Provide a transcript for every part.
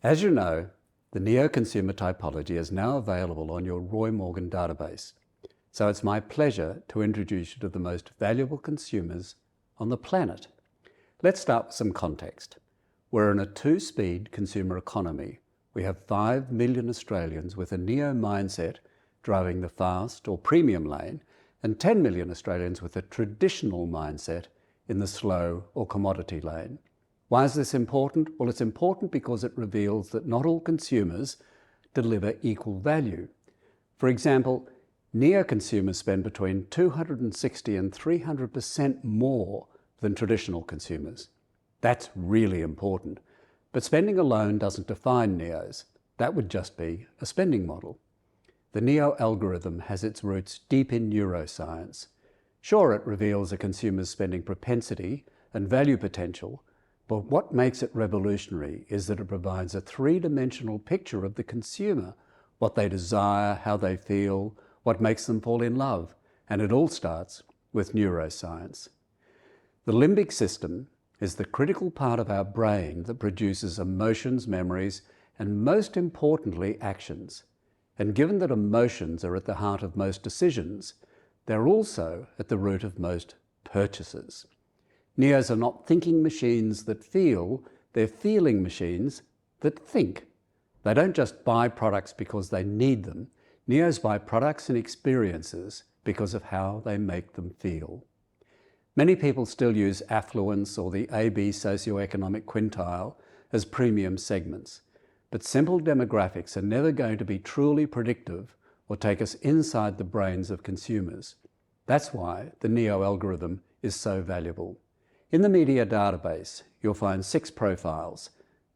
As you know, the Neo Consumer Typology is now available on your Roy Morgan database. So it's my pleasure to introduce you to the most valuable consumers on the planet. Let's start with some context. We're in a two-speed consumer economy. We have 5 million Australians with a Neo mindset driving the fast or premium lane, and 10 million Australians with a traditional mindset in the slow or commodity lane. Why is this important? Well, it's important because it reveals that not all consumers deliver equal value. For example, Neo consumers spend between 260 and 300% more than traditional consumers. That's really important. But spending alone doesn't define Neos. That would just be a spending model. The Neo algorithm has its roots deep in neuroscience. Sure, it reveals a consumer's spending propensity and value potential, but what makes it revolutionary is that it provides a three-dimensional picture of the consumer, what they desire, how they feel, what makes them fall in love, and it all starts with neuroscience. The limbic system is the critical part of our brain that produces emotions, memories, and most importantly, actions. And given that emotions are at the heart of most decisions, they're also at the root of most purchases. Neos are not thinking machines that feel, they're feeling machines that think. They don't just buy products because they need them. Neos buy products and experiences because of how they make them feel. Many people still use affluence or the AB socioeconomic quintile as premium segments, but simple demographics are never going to be truly predictive or take us inside the brains of consumers. That's why the Neo algorithm is so valuable. In the media database, you'll find 6 profiles.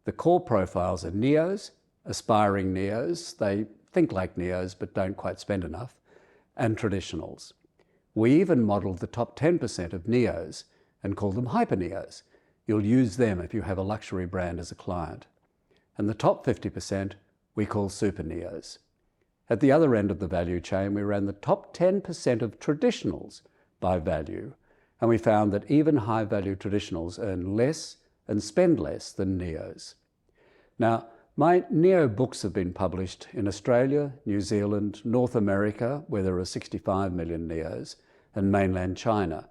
The core profiles are Neos, aspiring Neos, they think like Neos but don't quite spend enough, and traditionals. We even modelled the top 10% of Neos and call them hyper Neos. You'll use them if you have a luxury brand as a client. And the top 50% we call super Neos. At the other end of the value chain, we ran the top 10% of traditionals by value, and we found that even high-value traditionals earn less and spend less than Neos. Now, my Neo books have been published in Australia, New Zealand, North America, where there are 65 million Neos, and mainland China.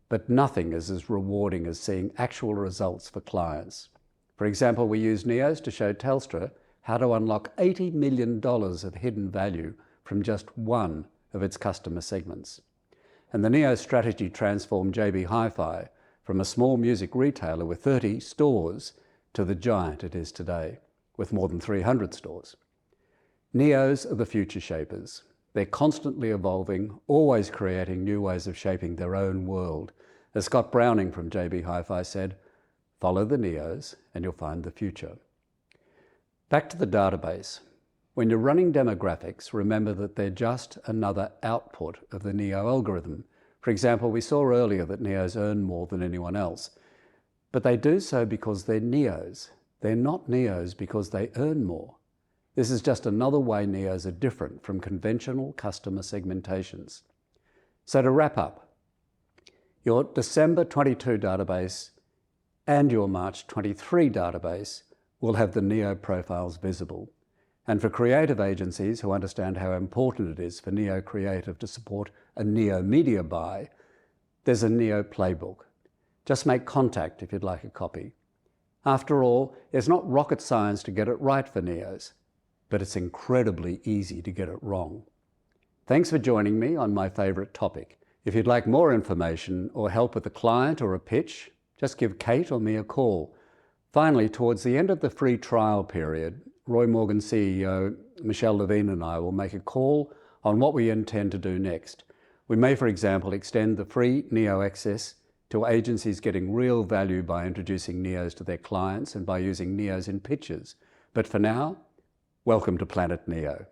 But nothing is as rewarding as seeing actual results for clients. For example, we use Neos to show Telstra how to unlock $80 million of hidden value from just one of its customer segments. And the Neo strategy transformed JB Hi-Fi from a small music retailer with 30 stores to the giant it is today, with more than 300 stores. Neos are the future shapers. They're constantly evolving, always creating new ways of shaping their own world. As Scott Browning from JB Hi-Fi said, "Follow the Neos and you'll find the future." Back to the database. When you're running demographics, remember that they're just another output of the Neo algorithm. For example, we saw earlier that Neos earn more than anyone else, but they do so because they're Neos. They're not Neos because they earn more. This is just another way Neos are different from conventional customer segmentations. So to wrap up, your December 22 database and your March 23 database will have the Neo profiles visible. And for creative agencies who understand how important it is for Neo Creative to support a Neo media buy, there's a Neo playbook. Just make contact if you'd like a copy. After all, it's not rocket science to get it right for Neos, but it's incredibly easy to get it wrong. Thanks for joining me on my favourite topic. If you'd like more information or help with a client or a pitch, just give Kate or me a call. Finally, towards the end of the free trial period, Roy Morgan CEO Michelle Levine and I will make a call on what we intend to do next. We may, for example, extend the free Neo access to agencies getting real value by introducing Neos to their clients and by using Neos in pitches. But for now, welcome to Planet Neo.